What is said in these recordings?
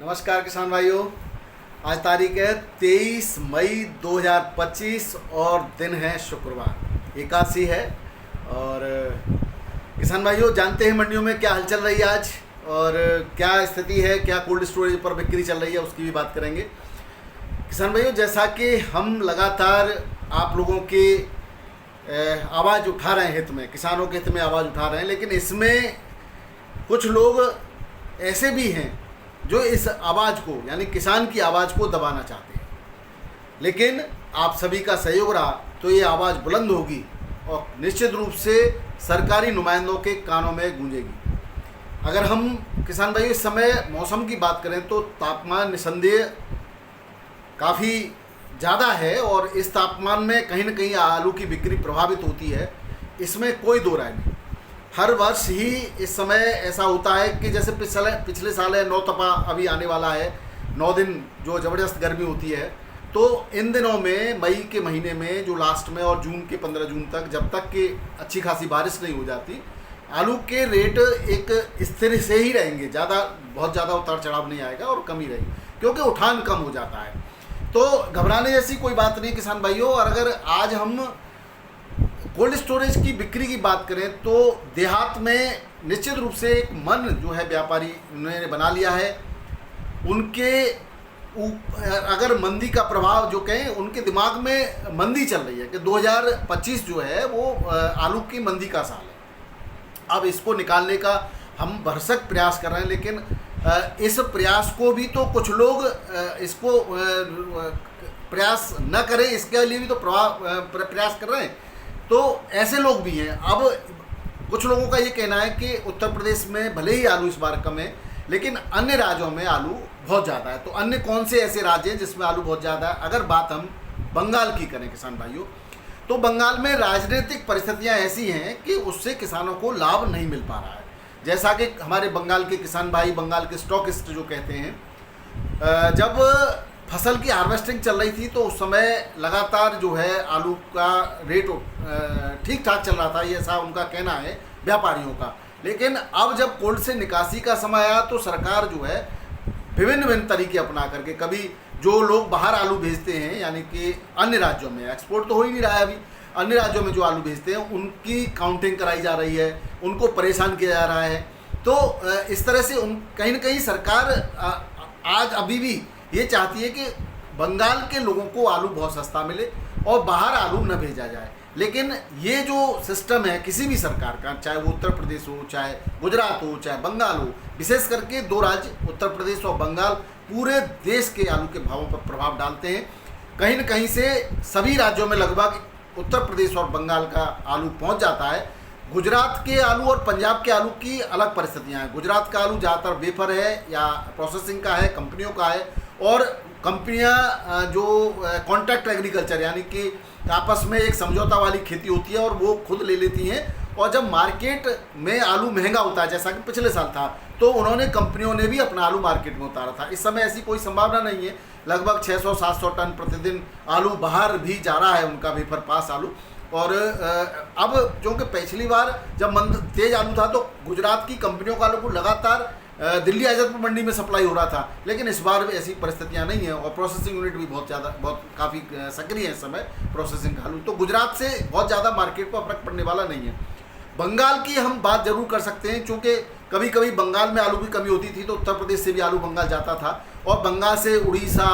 नमस्कार किसान भाइयों। आज तारीख है 23 मई 2025 और दिन है शुक्रवार, एकादशी है। और किसान भाइयों, जानते हैं मंडियों में क्या हलचल रही है आज और क्या स्थिति है, क्या कोल्ड स्टोरेज पर बिक्री चल रही है, उसकी भी बात करेंगे। किसान भाइयों, जैसा कि हम लगातार आप लोगों की आवाज़ उठा रहे हैं, हित में, किसानों के हित में आवाज़ उठा रहे हैं, लेकिन इसमें कुछ लोग ऐसे भी हैं जो इस आवाज़ को, यानी किसान की आवाज़ को दबाना चाहते हैं। लेकिन आप सभी का सहयोग रहा तो ये आवाज़ बुलंद होगी और निश्चित रूप से सरकारी नुमाइंदों के कानों में गूंजेगी। अगर हम किसान भाई इस समय मौसम की बात करें तो तापमान निसंदेह काफ़ी ज़्यादा है और इस तापमान में कहीं ना कहीं आलू की बिक्री प्रभावित होती है, इसमें कोई दो राय नहीं। हर वर्ष ही इस समय ऐसा होता है कि जैसे पिछले साल है, 9 तपा अभी आने वाला है, 9 दिन जो ज़बरदस्त गर्मी होती है, तो इन दिनों में मई के महीने में जो लास्ट में और जून के 15 जून तक, जब तक कि अच्छी खासी बारिश नहीं हो जाती, आलू के रेट एक स्थिर से ही रहेंगे। बहुत ज़्यादा उतार चढ़ाव नहीं आएगा और कम ही रहेगी, क्योंकि उठान कम हो जाता है। तो घबराने जैसी कोई बात नहीं किसान भाइयों। और अगर आज हम कोल्ड स्टोरेज की बिक्री की बात करें तो देहात में निश्चित रूप से एक मन जो है व्यापारी उन्होंने बना लिया है। उनके अगर मंदी का प्रभाव जो कहें, उनके दिमाग में मंदी चल रही है कि 2025 जो है वो आलू की मंदी का साल है। अब इसको निकालने का हम भरसक प्रयास कर रहे हैं, लेकिन इस प्रयास को भी तो कुछ लोग इसको प्रयास न करें, इसके लिए भी तो प्रयास कर रहे हैं। तो ऐसे लोग भी हैं। अब कुछ लोगों का ये कहना है कि उत्तर प्रदेश में भले ही आलू इस बार कम है, लेकिन अन्य राज्यों में आलू बहुत ज़्यादा है। तो अन्य कौन से ऐसे राज्य हैं जिसमें आलू बहुत ज़्यादा है? अगर बात हम बंगाल की करें किसान भाइयों, तो बंगाल में राजनीतिक परिस्थितियां ऐसी हैं कि उससे किसानों को लाभ नहीं मिल पा रहा है। जैसा कि हमारे बंगाल के किसान भाई, बंगाल के स्टॉकिस्ट जो कहते हैं, जब फसल की हार्वेस्टिंग चल रही थी तो उस समय लगातार जो है आलू का रेट ठीक ठाक चल रहा था, ये ऐसा उनका कहना है व्यापारियों का। लेकिन अब जब कोल्ड से निकासी का समय आया तो सरकार जो है विभिन्न तरीके अपना करके, कभी जो लोग बाहर आलू भेजते हैं, यानी कि अन्य राज्यों में, एक्सपोर्ट तो हो ही नहीं रहा है अभी, अन्य राज्यों में जो आलू भेजते हैं उनकी काउंटिंग कराई जा रही है, उनको परेशान किया जा रहा है। तो इस तरह से कहीं ना कहीं सरकार आज अभी भी ये चाहती है कि बंगाल के लोगों को आलू बहुत सस्ता मिले और बाहर आलू न भेजा जाए। लेकिन ये जो सिस्टम है किसी भी सरकार का, चाहे वो उत्तर प्रदेश हो, चाहे गुजरात हो, चाहे बंगाल हो, विशेष करके 2 राज्य उत्तर प्रदेश और बंगाल पूरे देश के आलू के भावों पर प्रभाव डालते हैं। कहीं न कहीं से सभी राज्यों में लगभग उत्तर प्रदेश और बंगाल का आलू पहुँच जाता है। गुजरात के आलू और पंजाब के आलू की अलग परिस्थितियाँ हैं। गुजरात का आलू ज़्यादातर वेफर है या प्रोसेसिंग का है, कंपनियों का है, और कंपनियां जो कॉन्ट्रैक्ट एग्रीकल्चर, यानी कि आपस में एक समझौता वाली खेती होती है और वो खुद ले लेती हैं। और जब मार्केट में आलू महंगा होता है, जैसा कि पिछले साल था, तो उन्होंने, कंपनियों ने भी अपना आलू मार्केट में उतारा था। इस समय ऐसी कोई संभावना नहीं है। लगभग 600-700 टन प्रतिदिन आलू बाहर भी जा रहा है, उनका वेफर पास आलू। और अब क्योंकि पिछली बार जब तेज आलू था तो गुजरात की कंपनियों का आलू को लगातार दिल्ली आज़ादपुर मंडी में सप्लाई हो रहा था, लेकिन इस बार भी ऐसी परिस्थितियां नहीं है और प्रोसेसिंग यूनिट भी काफ़ी सक्रिय है इस समय प्रोसेसिंग का आलू। तो गुजरात से बहुत ज़्यादा मार्केट पर फर्क पड़ने वाला नहीं है। बंगाल की हम बात जरूर कर सकते हैं, क्योंकि कभी कभी बंगाल में आलू की कमी होती थी तो उत्तर प्रदेश से भी आलू बंगाल जाता था, और बंगाल से उड़ीसा,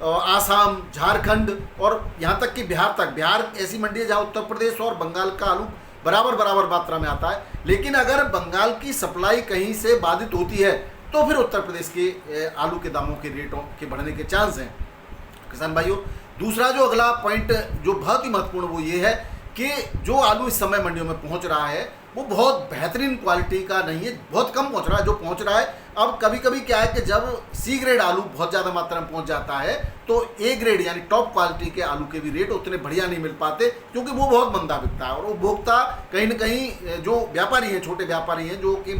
आसाम, झारखंड और यहाँ तक कि बिहार तक। बिहार ऐसी मंडी है जहाँ उत्तर प्रदेश और बंगाल का आलू बराबर मात्रा में आता है। लेकिन अगर बंगाल की सप्लाई कहीं से बाधित होती है तो फिर उत्तर प्रदेश के आलू के दामों के रेटों के बढ़ने के चांस हैं किसान भाइयों। दूसरा जो अगला पॉइंट जो बहुत ही महत्वपूर्ण वो ये है कि जो आलू इस समय मंडियों में पहुंच रहा है वो बहुत बेहतरीन क्वालिटी का नहीं है, बहुत कम पहुंच रहा है। जो पहुंच रहा है, अब कभी कभी क्या है कि जब सी ग्रेड आलू बहुत ज़्यादा मात्रा में पहुंच जाता है तो ए ग्रेड यानी टॉप क्वालिटी के आलू के भी रेट उतने बढ़िया नहीं मिल पाते, क्योंकि वो बहुत मंदा बिकता है। और उपभोक्ता कहीं ना कहीं, जो व्यापारी हैं, छोटे व्यापारी हैं जो कि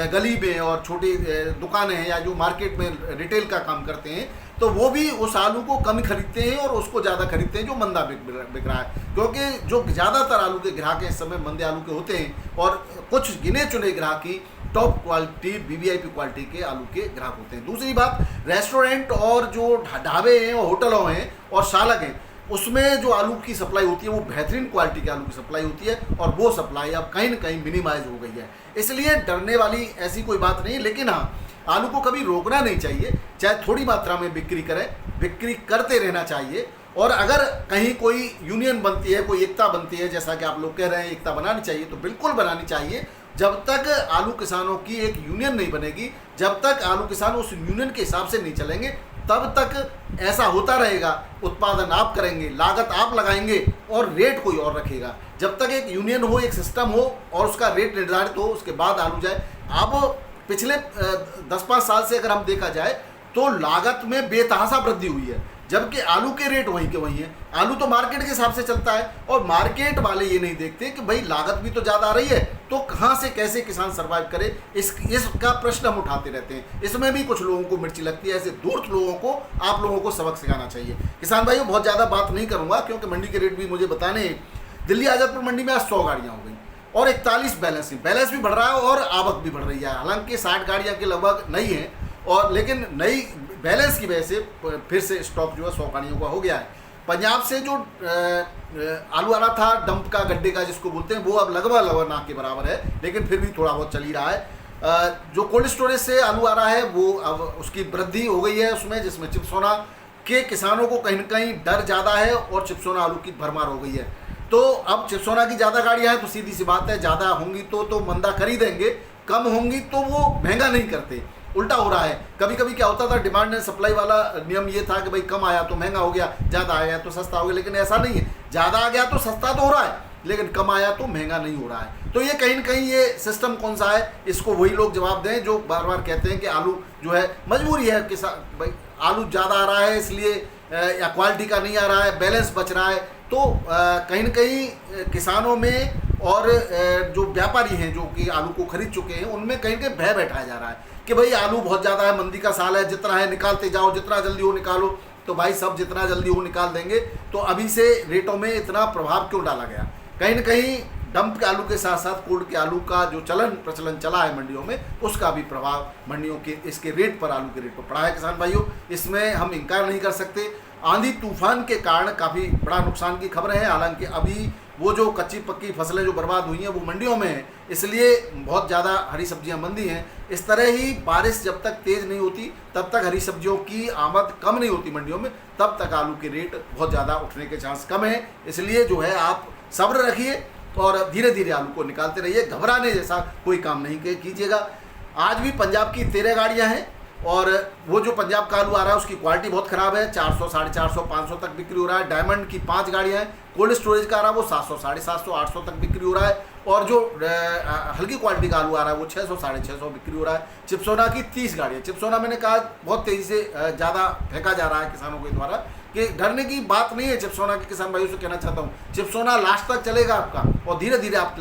गली में और छोटी दुकानें हैं या जो मार्केट में रिटेल का काम करते हैं, तो वो भी उस आलू को कम खरीदते हैं और उसको ज़्यादा खरीदते हैं जो मंदा बिक रहा है। क्योंकि जो ज़्यादातर आलू के ग्राहक इस समय मंदे आलू के होते हैं और कुछ गिने चुने ग्राहक ही टॉप क्वालिटी वीवीआईपी क्वालिटी के आलू के ग्राहक होते हैं। दूसरी बात, रेस्टोरेंट और जो ढाबे हैं और होटलों हैं और शालक हैं, उसमें जो आलू की सप्लाई होती है वो बेहतरीन क्वालिटी के आलू की सप्लाई होती है, और वो सप्लाई अब कहीं ना कहीं मिनिमाइज हो गई है। इसलिए डरने वाली ऐसी कोई बात नहीं, लेकिन हाँ, आलू को कभी रोकना नहीं चाहिए। चाहे थोड़ी मात्रा में बिक्री करें, बिक्री करते रहना चाहिए। और अगर कहीं कोई यूनियन बनती है, कोई एकता बनती है, जैसा कि आप लोग कह रहे हैं एकता बनानी चाहिए, तो बिल्कुल बनानी चाहिए। जब तक आलू किसानों की एक यूनियन नहीं बनेगी, जब तक आलू किसान उस यूनियन के हिसाब से नहीं चलेंगे, तब तक ऐसा होता रहेगा। उत्पादन आप करेंगे, लागत आप लगाएंगे और रेट कोई और रखेगा। जब तक एक यूनियन हो, एक सिस्टम हो और उसका रेट निर्धारित हो, उसके बाद आलू जाए। अब पिछले 10-5 साल से अगर हम देखा जाए तो लागत में बेतहाशा वृद्धि हुई है, जबकि आलू के रेट वहीं के वहीं हैं। आलू तो मार्केट के हिसाब से चलता है, और मार्केट वाले ये नहीं देखते कि भाई लागत भी तो ज़्यादा आ रही है, तो कहाँ से कैसे किसान सर्वाइव करे, इसका प्रश्न हम उठाते रहते हैं। इसमें भी कुछ लोगों को मिर्ची लगती है। ऐसे धूर्त लोगों को आप लोगों को सबक सिखाना चाहिए। किसान भाइयों, बहुत ज़्यादा बात नहीं करूँगा क्योंकि मंडी के रेट भी मुझे बताने हैं। दिल्ली आज़ादपुर मंडी में आज 100 गाड़ियाँ हो गई और 41 बैलेंस भी बढ़ रहा है और आवक भी बढ़ रही है। हालांकि 60 गाड़ियाँ के लगभग नई है, और लेकिन नई बैलेंस की वजह से फिर से स्टॉक जो है 100 गाड़ियों का हो गया है। पंजाब से जो आलू आ रहा था डंप का, गड्ढे का जिसको बोलते हैं, वो अब लगभग ना के बराबर है, लेकिन फिर भी थोड़ा बहुत चल ही रहा है। जो कोल्ड स्टोरेज से आलू आ रहा है वो अब उसकी वृद्धि हो गई है उसमें, जिसमें चिपसोना के किसानों को कहीं ना कहीं डर ज़्यादा है और चिपसोना आलू की भरमार हो गई है। तो अब चिपसोना की ज़्यादा गाड़ियाँ हैं तो सीधी सी बात है, ज़्यादा होंगी तो मंदा खरीदेंगे, कम होंगी तो वो महंगा नहीं करते। उल्टा हो रहा है। कभी कभी क्या होता था, डिमांड एंड सप्लाई वाला नियम ये था कि भाई कम आया तो महंगा हो गया, ज़्यादा आया तो सस्ता हो गया, लेकिन ऐसा नहीं है। ज़्यादा आ गया तो सस्ता तो हो रहा है, लेकिन कम आया तो महंगा नहीं हो रहा है। तो ये कहीं ना कहीं ये सिस्टम कौन सा है, इसको वही लोग जवाब दें जो बार बार कहते हैं कि आलू जो है मजबूरी है, किसान भाई आलू ज़्यादा आ रहा है इसलिए, या क्वालिटी का नहीं आ रहा है, बैलेंस बच रहा है। तो कहीं ना कहीं किसानों में और जो व्यापारी हैं जो कि आलू को खरीद चुके हैं, उनमें कहीं कहीं भय बैठाया जा रहा है कि भाई आलू बहुत ज़्यादा है, मंदी का साल है, जितना है निकालते जाओ, जितना जल्दी हो निकालो। तो भाई सब जितना जल्दी हो निकाल देंगे, तो अभी से रेटों में इतना प्रभाव क्यों डाला गया? कहीं ना कहीं डंप के आलू के साथ साथ कोल्ड के आलू का जो प्रचलन चला है मंडियों में, उसका भी प्रभाव मंडियों के इसके रेट पर, आलू के रेट पर पड़ा है। किसान भाइयों, इसमें हम इनकार नहीं कर सकते। आंधी तूफान के कारण काफ़ी बड़ा नुकसान की खबरें हैं। हालांकि अभी वो जो कच्ची पक्की फसलें जो बर्बाद हुई हैं वो मंडियों में हैं, इसलिए बहुत ज़्यादा हरी सब्जियां मंदी हैं। इस तरह ही बारिश जब तक तेज़ नहीं होती तब तक हरी सब्जियों की आमद कम नहीं होती मंडियों में, तब तक आलू के रेट बहुत ज़्यादा उठने के चांस कम है। इसलिए जो है आप सब्र रखिए और धीरे धीरे आलू को निकालते रहिए, घबराने जैसा कोई काम नहीं कीजिएगा। आज भी पंजाब की 13 गाड़ियाँ हैं और वो जो पंजाब का आलू आ रहा है उसकी क्वालिटी बहुत ख़राब है। 400, 450, 500 तक बिक्री हो रहा है। डायमंड की 5 गाड़ियाँ हैं। कोल्ड स्टोरेज का आ रहा है वो 700, 750, 800 तक बिक्री हो रहा है। और जो हल्की क्वालिटी का आलू आ रहा है वो 600, 650 बिक्री हो रहा है। चिपसोना की 30 गाड़ियाँ। चिपसोना मैंने कहा बहुत तेज़ी से ज़्यादा फेंका जा रहा है किसानों के द्वारा, कि डरने की बात नहीं है। चिपसोना के किसान भाइयों से कहना चाहता हूँ, चिपसोना लास्ट तक चलेगा आपका, और धीरे धीरे आप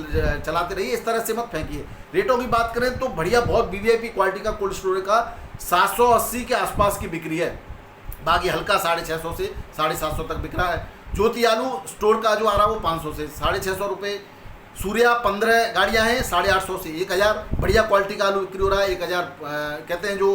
चलाते रहिए, इस तरह से मत फेंकिए। रेटों की बात करें तो बढ़िया, बहुत वीवीआईपी क्वालिटी का कोल्ड स्टोरेज का 780 के आसपास की बिक्री है। बाकी हल्का 650 से 750 तक बिक रहा है। ज्योति आलू स्टोर का जो आ रहा है वो 500 से 650 रुपये। सूर्या 15 गाड़ियाँ हैं, 850 से 1000। बढ़िया क्वालिटी का आलू बिक्री हो रहा है। 1000 कहते हैं जो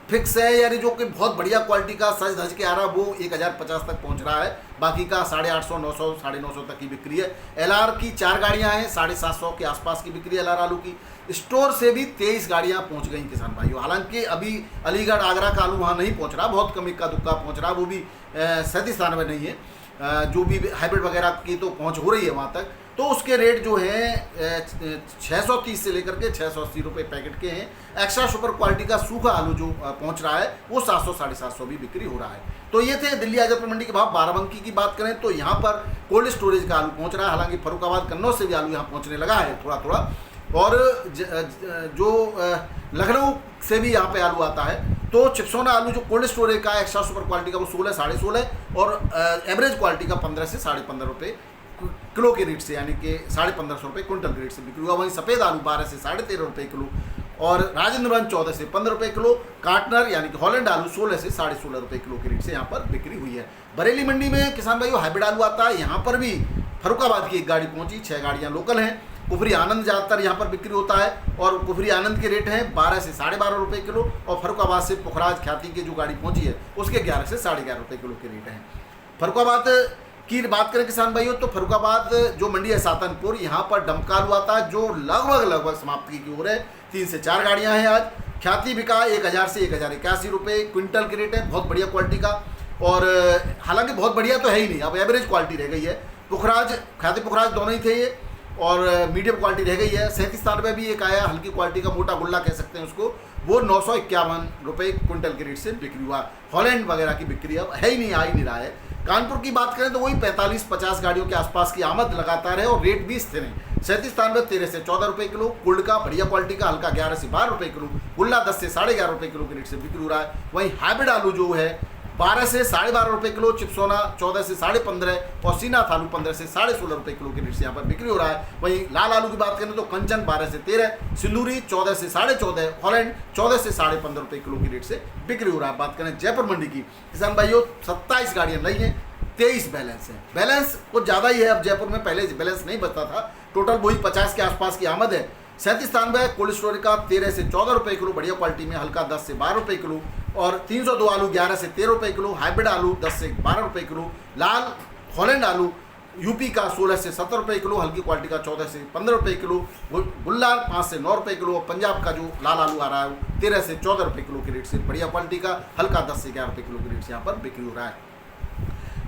फिक्स है, यानी जो कि बहुत बढ़िया क्वालिटी का सज धज के आ रहा है वो 1050 तक पहुंच रहा है। बाकी का 850, 900, 950 तक की बिक्री है। एलआर की 4 गाड़ियां हैं, 750 के आसपास की बिक्री है एलआर आलू की। स्टोर से भी 23 गाड़ियां पहुंच गई किसान भाइयों। हालांकि अभी अलीगढ़ आगरा का आलू वहाँ नहीं पहुंच रहा, बहुत कम इक्का दुक्का पहुँच रहा, वो भी 37 नहीं है। जो भी हाइब्रिड वगैरह की तो पहुँच हो रही है वहाँ तक। तो उसके रेट जो हैं 630 से लेकर के 680 रुपये पैकेट के हैं। एक्स्ट्रा सुपर क्वालिटी का सूखा आलू जो पहुंच रहा है वो 700, 750 भी बिक्री हो रहा है। तो ये थे दिल्ली आज़ादपुर मंडी के भाव। बाराबंकी की बात करें तो यहाँ पर कोल्ड स्टोरेज का आलू पहुंच रहा है। हालांकि फरुखाबाद, कन्नौज से भी आलू यहाँ पहुँचने लगा है थोड़ा थोड़ा, और जो लखनऊ से भी यहाँ पे आलू आता है। तो चिपसोना आलू जो कोल्ड स्टोरेज का एक्स्ट्रा सुपर क्वालिटी का वो 16, 16.5, और एवरेज क्वालिटी का 15 से 15.5 रुपये किलो के रेट से, यानी कि 1550 रुपये क्विंटल के रेट से बिक्री हुआ। वहीं सफ़ेद आलू 12 से 13.5 रुपये किलो, और राजेंद्रगंज 14 से 15 रुपये किलो। काटनर यानी कि हॉलैंड आलू 16 से 16.5 रुपये किलो के रेट से यहाँ पर बिक्री हुई है। बरेली मंडी में किसान भाइयों हाइब्रिड आलू आता है। यहाँ पर भी फरुखाबाद की 1 गाड़ी पहुँची, 6 गाड़ियाँ लोकल हैं। कुफरी आनंद ज़्यादातर यहाँ पर बिक्री होता है और कुफरी आनंद के रेट हैं 12 से 12.5 रुपये किलो और फर्रुखाबाद से पुखराज ख्याति की जो गाड़ी पहुँची है उसके 11 से 11.5 रुपये किलो के रेट हैं। फर्रुखाबाद की बात करें किसान भाइयों तो फर्रुखाबाद जो मंडी है सातनपुर, यहाँ पर डमका आलू आता है जो लगभग समाप्ति की ओर है। 3 से 4 गाड़ियाँ हैं आज। ख्याति बिका 1000 से 1081 रुपये क्विंटल के रेट है, बहुत बढ़िया क्वालिटी का। और हालांकि बहुत बढ़िया तो है ही नहीं, अब एवरेज क्वालिटी रह गई है। पुखराज ख्याति पुखराज दोनों ही थे ये और मीडियम क्वालिटी रह गई है। 37 भी एक आया हल्की क्वालिटी का, मोटा गुल्ला कह सकते हैं उसको, वो 951 रुपये क्विंटल के रेट से बिक्री हुआ। हॉलैंड वगैरह की बिक्री अब है ही नहीं, आ ही नहीं रहा है। कानपुर की बात करें तो वही 45-50 गाड़ियों के आसपास की आमद लगातार है और रेट भी स्थिर है। 37 13 से 14 रुपये किलो, कुल्ड का बढ़िया क्वालिटी का हल्का 11 से 12 रुपये किलो, गुल्ला 10 से 11.5 रुपये किलो के रेट से बिक्री हो रहा है। वहीं हाइब्रिड आलू जो है 12 से 12.5 रुपये किलो, चिपसोना 14 से 15.5 और सीनाथ आलू 15 से 16.5 रुपये किलो के रेट से यहाँ पर बिक्री हो रहा है। वहीं लाल आलू की बात करें तो कंचन 12 से 13, सिंदूरी 14 से 14.5, हॉलैंड 14 से 15.5 रुपये किलो के रेट से बिक्री हो रहा है। बात करें जयपुर मंडी की किसान भाइयों 27 गाड़ियाँ नहीं हैं, 23 बैलेंस है। बैलेंस कुछ ज़्यादा ही है, अब जयपुर में पहले बैलेंस नहीं बचता था। टोटल वही 50 के आसपास की आमद है। 37 कोल्ड स्टोरेज का 13 से 14 रुपये किलो, बढ़िया क्वालिटी में हल्का 10 से 12 रुपये किलो और 302 आलू 11 से 13 रुपये किलो, हाइब्रिड आलू 10 से 12 रुपये किलो, लाल हॉलैंड आलू यूपी का 16 से 17 रुपये किलो, हल्की क्वालिटी का 14 से 15 रुपये किलो, गुल्ला 5 से 9 रुपये किलो और पंजाब का जो लाल आलू आ रहा है 13 से 14 रुपये किलो के रेट से बढ़िया क्वालिटी का हल्का 10 से 11 रुपये किलो के रेट से यहाँ पर बिक्री हो रहा है।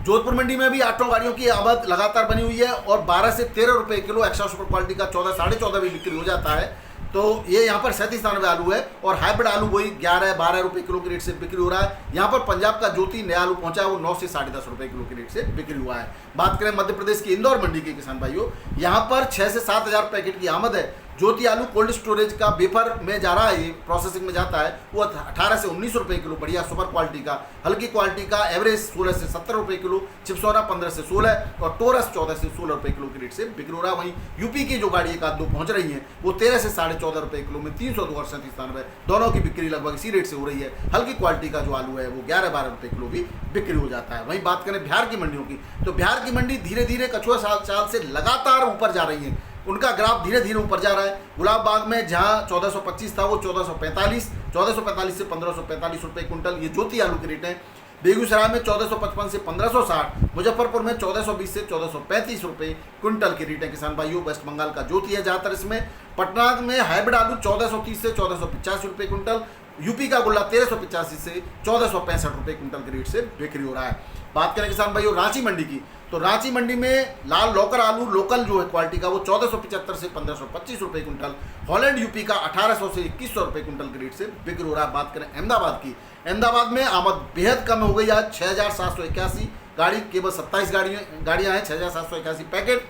जोधपुर मंडी में भी 8 गाड़ियों की आमद लगातार बनी हुई है और 12 से 13 रुपये किलो एक्स्ट्रा सुपर क्वालिटी का 14 14.5 भी बिक्री हो जाता है। तो ये यहाँ पर 37 आलू है और हाइब्रिड आलू वही 11-12 रुपये किलो के रेट से बिक्री हो रहा है। यहाँ पर पंजाब का ज्योति नया आलू पहुंचा है वो 9 से 10.5 रुपये किलो के रेट से बिक्री हुआ है। बात करें मध्य प्रदेश की इंदौर मंडी के किसान भाइयों, यहाँ पर 6 से 7 हज़ार पैकेट की आमद है। ज्योति आलू कोल्ड स्टोरेज का वेफर में जा रहा है, ये प्रोसेसिंग में जाता है, वो 18 से 19 रुपये किलो, बढ़िया सुपर क्वालिटी का हल्की क्वालिटी का एवरेज 16 से 17 रुपये किलो, चिपसोना 15 से 16 और टोरस 14 से 16 रुपये किलो के रेट से बिक्री हो रहा है। वहीं यूपी की जो गाड़ी एक आध दो पहुंच रही है वो 13 से 14.5 रुपये किलो में 302 और 37 दोनों की बिक्री लगभग इसी रेट से हो रही है। हल्की क्वालिटी का जो आलू है वो 11-12 रुपये किलो भी बिक्री हो जाता है। वहीं बात करें बिहार की मंडियों की तो बिहार की मंडी धीरे धीरे कछुआ चाल से लगातार ऊपर जा रही है, उनका ग्राफ धीरे धीरे ऊपर जा रहा है। गुलाब बाग में जहां 1425 था वो 1445 से 1545 रुपये कुंटल ये ज्योति आलू के रेट है। बेगूसराय में 1455 से 1560, मुजफ्फरपुर में 1420 से 1435 रुपये क्विंटल के रेट है किसान भाइयों। वेस्ट बंगाल का ज्योति है ज़्यादातर इसमें। पटना में हाइब्रिड आलू 1430 से 1485 रुपये कुंटल, यूपी का गुल्ला 1385 से 1465 रुपये कुंटल के रेट से बिक्री हो रहा है। बात करें किसान भाइयों रांची मंडी की तो रांची मंडी में लाल लौकर आलू लोकल जो है क्वालिटी का वो 1475 से 1525 रुपये कुंटल, हॉलैंड यूपी का 1800 से 2100 रुपये कुंटल के रेट से बिक्री हो रहा है। बात करें अहमदाबाद की, अहमदाबाद में आमद बेहद कम हो गई आज, 6781 गाड़ी, केवल 27 गाड़ियाँ हैं, 6781 पैकेट।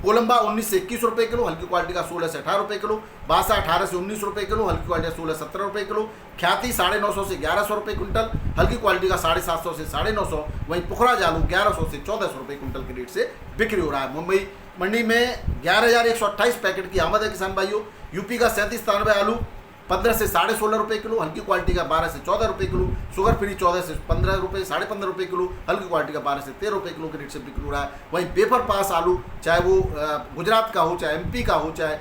कोलंबा 19 से 21 रुपये किलो, हल्की क्वालिटी का 16 से 18 रुपये किलो, बासा 18 से 19 रुपये किलो, हल्की क्वालिटी का 16-17 रुपये किलो, ख्याति 950 से 1100 रुपये कुंटल, हल्की क्वालिटी का 750 से 950। वहीं पुखराज आलू 1100 से 1400 रुपये कुंटल के रेट से बिक्री हो रहा है। मुंबई मंडी में 11,128 पैकेट की आमद है किसान भाइयों। यूपी का 37 आलू 15 से 16.5 रुपये किलो, हल्की क्वालिटी का 12 से 14 रुपये किलो, शुगर फ्री 14 से 15 रुपये 15.5 रुपये किलो, हल्की क्वालिटी का 12 से 13 रुपये किलो के रेट से बिक्री हो रहा है। वहीं पेपर पास आलू चाहे वो गुजरात का हो, चाहे एमपी का हो, चाहे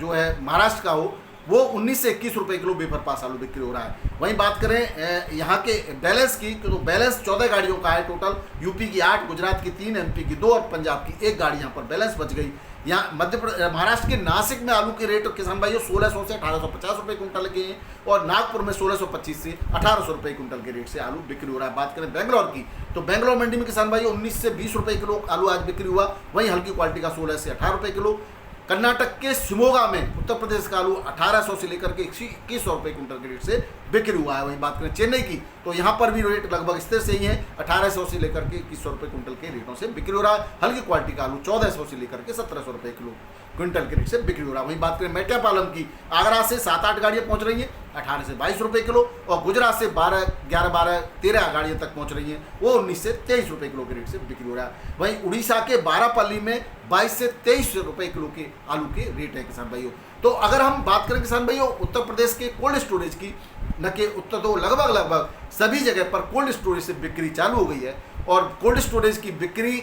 जो है महाराष्ट्र का हो, वो 19 से 21 रुपये किलो पेपर पास आलू बिक्री हो रहा है। वहीं बात करें यहाँ के बैलेंस की तो बैलेंस 14 गाड़ियों का है टोटल, यूपी की 8, गुजरात की 3, एमपी की 2 और पंजाब की 1 गाड़ी यहाँ पर बैलेंस बच गई। यहाँ महाराष्ट्र के नासिक में आलू के रेट किसान भाइयों 1600 से 1850 रुपये कुंटल के हैं और नागपुर में 1625 से 1800 रुपये कुंटल के रेट से आलू बिक्री हो रहा है। बात करें बेंगलोर की तो बेंगलोर मंडी में किसान भाइयों 19 से 20 रुपये किलो आलू आज बिक्री हुआ, वहीं हल्की क्वालिटी का 16 से 18 रुपये किलो। कर्नाटक के शिमोगा में उत्तर प्रदेश का आलू 1800 से लेकर के 2100 रुपये कुंटल के रेट से बिक्री हुआ है। वहीं बात करें चेन्नई की तो यहाँ पर भी रेट लगभग स्थिर से ही है, 1800 से लेकर के 2100 रुपये कुंटल के रेटों से बिक्री हो रहा है। हल्की क्वालिटी का आलू 1400 से लेकर के 1700 रुपये किलो क्विंटल के रेट से बिक्री हो रहा है। वहीं बात करें मेट्यापालम की, आगरा से 7-8 गाड़ियाँ पहुँच रही हैं 18 से 22 रुपये किलो और गुजरात से 11-12-13 गाड़ियाँ तक पहुँच रही हैं, वो 19 से 23 रुपये किलो के रेट से बिक्री हो रहा है। वहीं उड़ीसा के बारापल्ली में 22 से 23 रुपये किलो के आलू के रेट है किसान भाइयों। तो अगर हम बात करें किसान भाइयों उत्तर प्रदेश के कोल्ड स्टोरेज की, न कि उत्तर तो लगभग सभी जगह पर कोल्ड स्टोरेज से बिक्री चालू हो गई है और कोल्ड स्टोरेज की बिक्री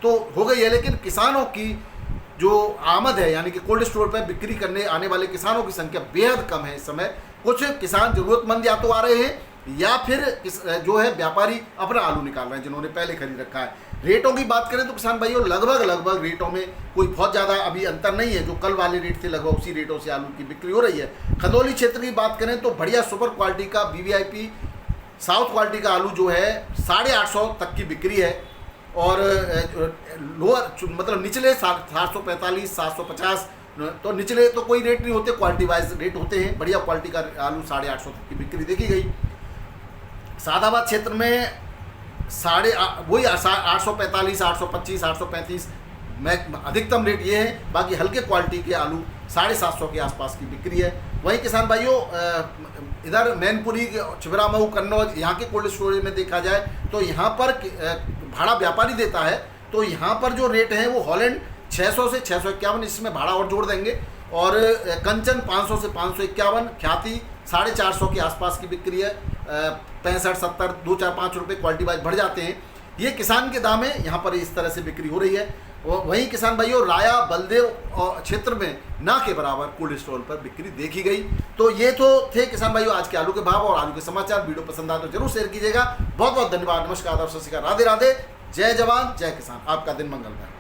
तो हो गई है, लेकिन किसानों की जो आमद है, यानी कि कोल्ड स्टोर पर बिक्री करने आने वाले किसानों की संख्या बेहद कम है इस समय। कुछ किसान ज़रूरतमंद या तो आ रहे हैं या फिर जो है व्यापारी अपना आलू निकाल रहे हैं जिन्होंने पहले खरीद रखा है। रेटों की बात करें तो किसान भाइयों लगभग रेटों में कोई बहुत ज़्यादा अभी अंतर नहीं है। जो कल वाले रेट थे लगभग उसी रेटों से आलू की बिक्री हो रही है। खंदौली क्षेत्र की बात करें तो बढ़िया सुपर क्वालिटी का VVIP साउथ क्वालिटी का आलू जो है 850 तक की बिक्री है और लोअर मतलब निचले 745 750 तो निचले तो कोई रेट नहीं होते, क्वालिटी वाइज रेट होते हैं। बढ़िया क्वालिटी का आलू 850 तक की बिक्री देखी गई। सादाबाद क्षेत्र में वही 845 825 835 में अधिकतम रेट ये है। बाकी हल्के क्वालिटी के आलू 750 के आसपास की बिक्री है। वहीं किसान भाइयों इधर मैनपुरी छिबरा मऊ कन्नौज यहाँ के कोल्ड स्टोरेज में देखा जाए तो यहाँ पर भाड़ा व्यापारी देता है। तो यहाँ पर जो रेट है वो हॉलैंड 600 से 651, इसमें भाड़ा और जोड़ देंगे, और कंचन 500 से 551, ख्याति 450 के आसपास की बिक्री है। 65 70 2 4 5 रुपये क्वालिटी वाइज बढ़ जाते हैं। ये किसान के दाम है, यहाँ पर इस तरह से बिक्री हो रही है। वहीं किसान भाइयों राया बलदेव क्षेत्र में ना के बराबर कोल्ड स्टोर पर बिक्री देखी गई। तो ये तो थे किसान भाइयों आज के आलू के भाव और आलू के समाचार। वीडियो पसंद आए तो जरूर शेयर कीजिएगा। बहुत बहुत धन्यवाद। नमस्कार, राधे राधे, जय जवान जय किसान। आपका दिन मंगलमय।